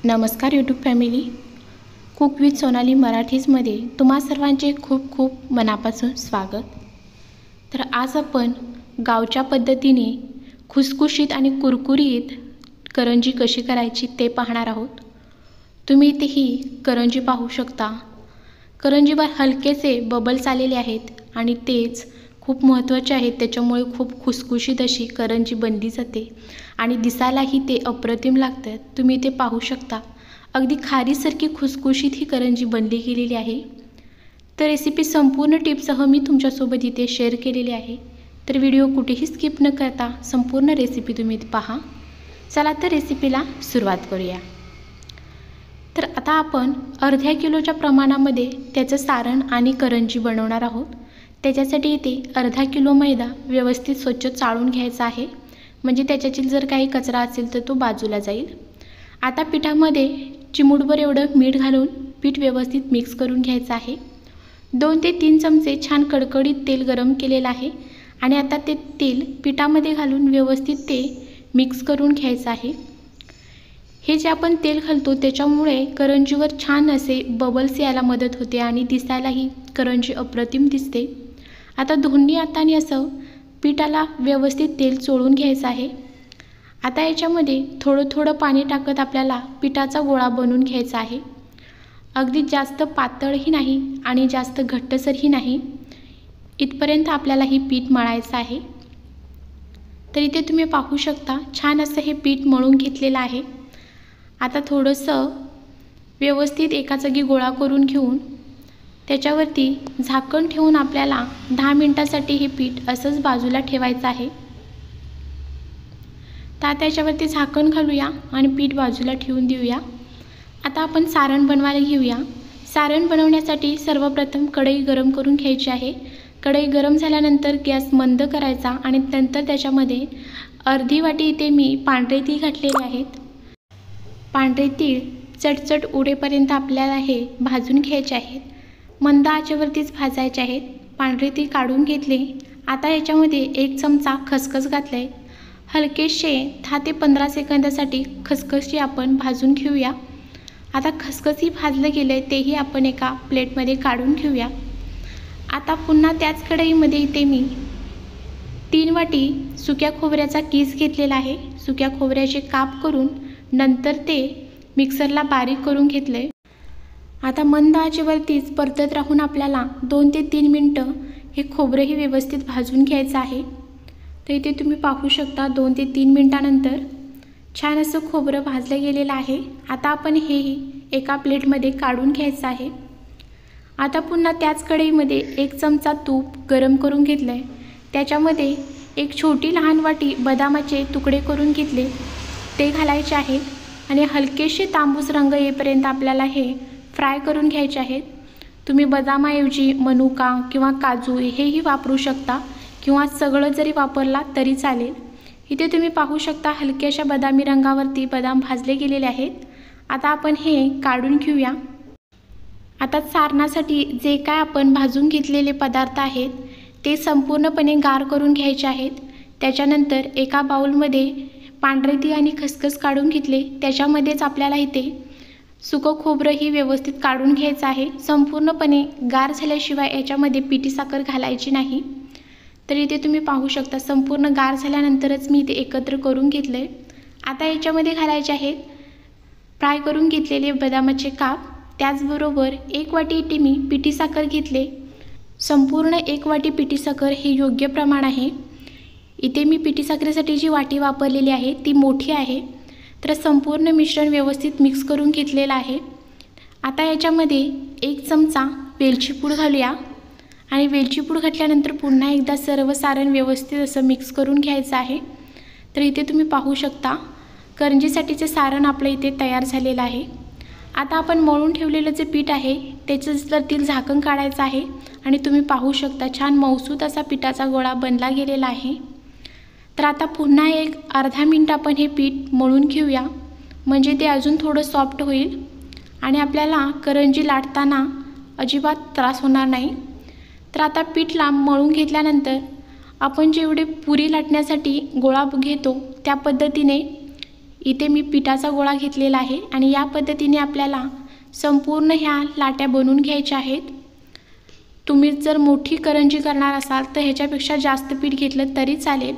नमस्कार YouTube family, cook with Sonali मराठीजमध्ये तुम्हा सर्वांचे खूप खूप मनापासून स्वागत। तर आज आपण गावच्या पद्धतीने खुसखुशीत आणि कुरकुरीत करंजी कशी करायची ते पाहणार आहोत। तुम्ही इथे ही करंजी पाहू शकता। करंजीवर हलकेसे बबल्स आलेले आहेत आणि तेच खूप महत्त्वाचे आहेत, त्याच्यामुळे खूप खुसखुशीत अशी करंजी बनली जाते आणि दिसायलाही ते अप्रतिम लागतात। तुम्ही ते पाहू शकता, अगदी खारीसारखी खुसखुशीत ही करंजी बनली गेलेली आहे। तर रेसिपी संपूर्ण टिप्ससह मी तुमच्यासोबत इथे शेअर केलेली आहे, तर व्हिडिओ कुठेही स्किप न करता संपूर्ण रेसिपी तुम्ही पहा। चला तर रेसिपीला सुरुवात करूया। तर आता आपण अर्ध्या किलोच्या प्रमाणामध्ये त्याचं सारण आणि करंजी बनवणार आहोत। त्याच्यासाठी इथे अर्धा किलो मैदा व्यवस्थित स्वच्छ चाळून घ्यायचा आहे, म्हणजे त्याच्यातील जर काही कचरा असेल तर तो बाजूला जाईल। आता पिठामध्ये चिमूटभर एवढं मीठ घालून पीठ व्यवस्थित मिक्स करून घ्यायचं आहे। 2 ते 3 चमचे छान कडकडीत तेल गरम केलेलं आहे आणि आता ते तेल पिठामध्ये घालून व्यवस्थित ते मिक्स करून घ्यायचं आहे। हे जे आपण तेल घालतो त्याच्यामुळे करंजीवर छान असे बबल्स यायला मदत होते आणि दिसायलाही करंजी अप्रतिम दिसते। आता दोन्ही हाताने असं पिठाला व्यवस्थित तेल चोळून घ्यायचं आहे। आता याच्यामध्ये थोडं थोडं पाणी टाकत आपल्याला पिठाचा गोळा बनवून घ्यायचा आहे। अगदी जास्त पातळही नाही आणि जास्त घट्टसरही नाही, इथपर्यंत आपल्याला ही पीठ मळायचं आहे। तर इथे तुम्ही पाहू शकता छान असं हे पीठ मळून घेतलेलं आहे। आता थोडंसं व्यवस्थित एका जागी गोळा करून घेऊन त्याच्यावरती झाकण ठेवून आपल्याला 10 मिनिटांसाठी हे पीठ असंच बाजूला ठेवायचं आहे। तर त्याच्यावरती झाकण घालूया आणि पीठ बाजूला ठेवून देऊया। आता आपण सारण बनवायला घेऊया। सारण बनवण्यासाठी सर्वप्रथम कढई गरम करून घ्यायची आहे। कढई गरम झाल्यानंतर गॅस मंद करायचा आणि नंतर त्याच्यामध्ये अर्धी वाटी इथे मी पांढरे तीळ घातलेले आहेत। पांढरे तीळ चटचट उडेपर्यंत आपल्याला हे भाजून घ्यायचे आहेत, मंद आचेवरतीच भाजायचे आहेत। पांढरे तीळ काढून घेतले। आता याच्यामध्ये 1 चमचा खसखस घातले। हलकेसे 10 ते 15 सेकंदासाठी खसखसी आपण भाजून घेऊया। आता खसखसी भाजलं गेलं तेही आपण एका प्लेटमध्ये काढून घेऊया। आता पुन्हा त्याच कढईमध्ये इथे मी 3 वाटी सुक्या खोबऱ्याचा कीस घेतलेला आहे। सुक्या खोबऱ्याचे काप करून नंतर ते मिक्सरला बारीक करून घेतले। आता मंद आचेवरतीच परतत राहून आपल्याला 2 ते 3 मिनिटं हे खोबरंही व्यवस्थित भाजून घ्यायचं आहे। तर इथे तुम्ही पाहू शकता 2 ते 3 मिनिटांनंतर छान असं खोबरं भाजलं गेलेलं आहे। आता आपण हेही एका प्लेटमध्ये काढून घ्यायचं आहे। आता पुन्हा त्याच कढईमध्ये 1 चमचा तूप गरम करून घेतलं आहे। त्याच्यामध्ये एक छोटी लहान वाटी बदामाचे तुकडे करून घेतले, ते घालायचे आहेत आणि हलकेसे तांबूस रंग येईपर्यंत आपल्याला हे फ्राय करून घ्यायचे आहेत। तुम्ही बदामाऐवजी मनुका किंवा काजू हेही वापरू शकता किंवा सगळं जरी वापरला तरी चालेल। इथे तुम्ही पाहू शकता हलक्याशा बदामी रंगावरती बदाम भाजले गेलेले आहेत। आता आपण हे काढून घेऊया। आता सारणासाठी जे काय आपण भाजून घेतलेले पदार्थ आहेत ते संपूर्णपणे गार करून घ्यायचे आहेत। त्याच्यानंतर एका बाउलमध्ये पांढरे तीळ आणि खसखस काढून घेतले, त्याच्यामध्येच आपल्याला इथे सुकं खोबरंही व्यवस्थित काढून घ्यायचं आहे। संपूर्णपणे गार झाल्याशिवाय याच्यामध्ये पिठी साखर घालायची नाही। तर इथे तुम्ही पाहू शकता संपूर्ण गार झाल्यानंतरच मी इथे एकत्र करून घेतले। आता याच्यामध्ये घालायचे आहेत फ्राय करून घेतलेले बदामाचे काप, त्याचबरोबर 1 वाटी इथे मी पिठी साखर घेतले। संपूर्ण 1 वाटी पिठी साखर हे योग्य प्रमाण आहे। इथे मी पिठी साखरेसाठी जी वाटी वापरलेली आहे ती मोठी आहे। तर संपूर्ण मिश्रण व्यवस्थित मिक्स करून घेतलेलं आहे। आता याच्यामध्ये 1 चमचा वेलची पूड घालूया आणि वेलची पूड घातल्यानंतर पुन्हा एकदा सर्व सारण व्यवस्थित असं मिक्स करून घ्यायचं आहे। तर इथे तुम्ही पाहू शकता करंजीसाठीचे सारण आपलं इथे तयार झालेलं आहे। आता आपण मळून ठेवलेलं जे पीठ आहे त्याच्यावरती झाकण काढायचं आहे आणि तुम्ही पाहू शकता छान मऊसूत असा पिठाचा गोळा बनला गेलेला आहे। तर आता पुन्हा एक अर्धा मिनिट आपण हे पीठ मळून घेऊया, म्हणजे ते अजून थोडं सॉफ्ट होईल आणि आपल्याला करंजी लाटताना अजिबात त्रास होणार नाही। तर आता पीठ मळून घेतल्यानंतर आपण जेवढे पुरी लाटण्यासाठी गोळा घेतो त्या पद्धतीने इथे मी पिठाचा गोळा घेतलेला आहे आणि या पद्धतीने आपल्याला संपूर्ण ह्या लाट्या बनवून घ्यायच्या आहेत। तुम्ही जर मोठी करंजी करणार असाल तर ह्याच्यापेक्षा जास्त पीठ घेतलं तरी चालेल।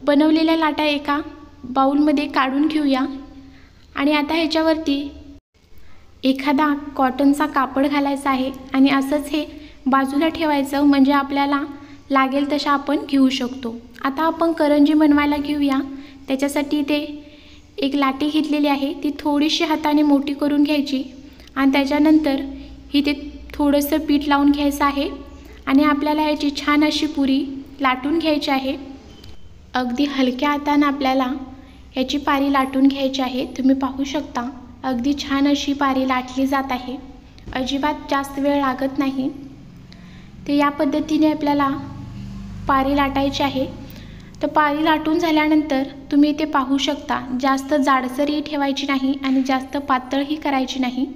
बनवलेल्या लाट्या एका बाउलमध्ये काढून घेऊया आणि आता ह्याच्यावरती एखादा कॉटनचा कापड घालायचा आहे आणि असंच हे बाजूला ठेवायचं, म्हणजे आपल्याला लागेल तशा आपण घेऊ शकतो। आता आपण करंजी बनवायला घेऊया। त्याच्यासाठी इथे एक लाटी घेतलेली आहे, ती थोडीशी हाताने मोठी करून घ्यायची आणि त्याच्यानंतर इथे थोडंसं पीठ लावून घ्यायचं आहे आणि आपल्याला याची छान अशी पुरी लाटून घ्यायची आहे। अगदी हलक्या हाताने आपल्याला याची पारी लाटून घ्यायची आहे। तुम्ही पाहू शकता अगदी छान अशी पारी लाटली जात आहे, अजिबात जास्त वेळ लागत नाही। तर या पद्धतीने आपल्याला पारी लाटायची आहे। तर पारी लाटून झाल्यानंतर तुम्ही इथे पाहू शकता जास्त जाडसरही ठेवायची नाही आणि जास्त पातळही करायची नाही।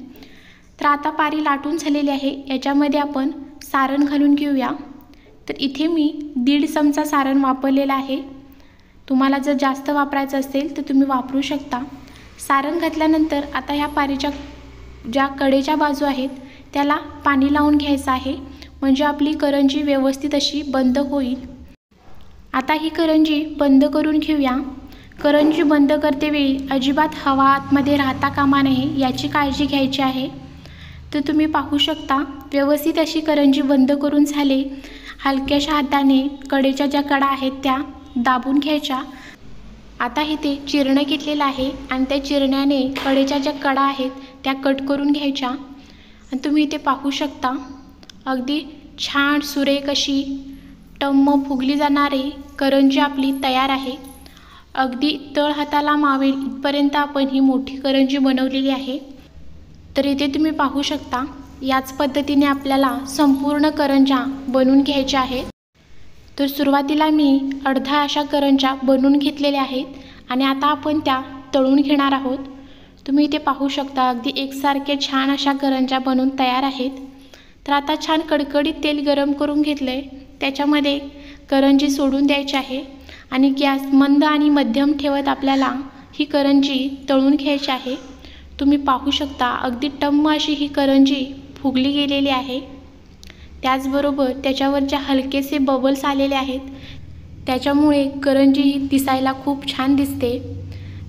तर आता पारी लाटून झालेली आहे, याच्यामध्ये आपण सारण घालून घेऊया। तर इथे मी 1.5 चमचा सारण वापरलेलं आहे। तुम्हाला जर जास्त वापरायचं असेल तर तुम्ही वापरू शकता। सारण घातल्यानंतर आता ह्या पारीच्या ज्या कडेच्या बाजू आहेत त्याला पाणी लावून घ्यायचं आहे, म्हणजे आपली करंजी व्यवस्थित अशी बंद होईल। आता ही करंजी बंद करून घेऊया। करंजी बंद करतेवेळी अजिबात हवा आतमध्ये राहता कामा नये याची काळजी घ्यायची आहे। तर तुम्ही पाहू शकता व्यवस्थित अशी करंजी बंद करून झाले। हलक्याशा हाताने कडेच्या ज्या कडा आहेत त्या दाबून घ्यायच्या। आता इथे चिरणं घेतलेलं आहे आणि त्या चिरण्याने कडेच्या ज्या कडा आहेत त्या कट करून घ्यायच्या आणि तुम्ही इथे पाहू शकता अगदी छान सुरेख अशी टम्म फुगली जाणारी करंजी आपली तयार आहे। अगदी तळ हाताला मावेल इथपर्यंत आपण ही मोठी करंजी बनवलेली आहे। तर इथे तुम्ही पाहू शकता याच पद्धतीने आपल्याला संपूर्ण करंज्या बनवून घ्यायच्या आहेत। तर सुरुवातीला मी अर्धा अशा करंज्या बनवून घेतलेल्या आहेत आणि आता आपण त्या तळून घेणार आहोत। तुम्ही इथे पाहू शकता अगदी एकसारखे छान अशा करंज्या बनवून तयार आहेत। तर आता छान कडकडीत तेल गरम करून घेतलंय, त्याच्यामध्ये करंजी सोडून द्यायची आहे आणि गॅस मंद आणि मध्यम ठेवत आपल्याला ही करंजी तळून घ्यायची आहे। तुम्ही पाहू शकता अगदी टम्म अशी ही करंजी फुगली गेलेली आहे। त्याचबरोबर त्याच्यावरच्या हलकेसे बबल्स आलेले आहेत, त्याच्यामुळे करंजी ही दिसायला खूप छान दिसते।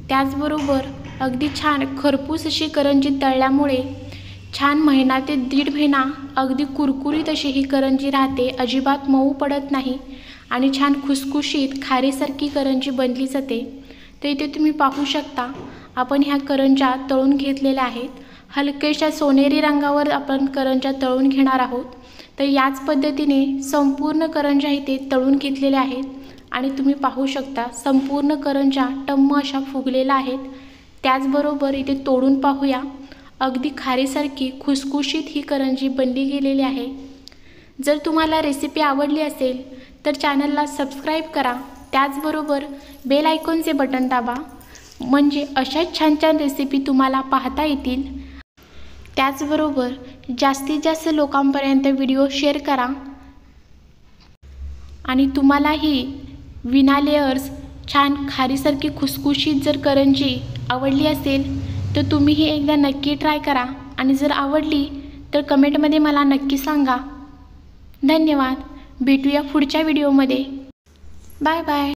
त्याचबरोबर अगदी छान खरपूस अशी करंजी तळल्यामुळे छान महिना ते 1.5 महिना अगदी कुरकुरीत अशी ही करंजी राहते, अजिबात मऊ पडत नाही आणि छान खुसखुशीत खारीसारखी करंजी बनली जाते। तर इथे तुम्ही पाहू शकता आपण ह्या करंज्या तळून घेतलेल्या आहेत। हलकेशा सोनेरी रंगावर आपण करंज्या तळून घेणार आहोत। तर याच पद्धतीने संपूर्ण करंज्या इथे तळून घेतलेल्या आहेत आणि तुम्ही पाहू शकता संपूर्ण करंज्या टम्म अशा फुगलेल्या आहेत। त्याचबरोबर इथे तोडून पाहूया अगदी खारीसारखी खुसखुशीत ही करंजी बनली गेलेली आहे। जर तुम्हाला रेसिपी आवडली असेल तर चॅनलला सबस्क्राईब करा, त्याचबरोबर बेल आयकॉनचे बटन दाबा, म्हणजे अशाच छान छान रेसिपी तुम्हाला पाहता येतील। त्याचबरोबर जास्तीत जास्त लोकांपर्यंत व्हिडिओ शेअर करा आणि तुम्हालाही विना लेयर्स छान खारीसारखी खुसखुशीत जर करंजी आवडली असेल तर तुम्हीही एकदा नक्की ट्राय करा आणि जर आवडली तर कमेंटमध्ये मला नक्की सांगा। धन्यवाद। भेटूया पुढच्या व्हिडिओमध्ये। Bye bye.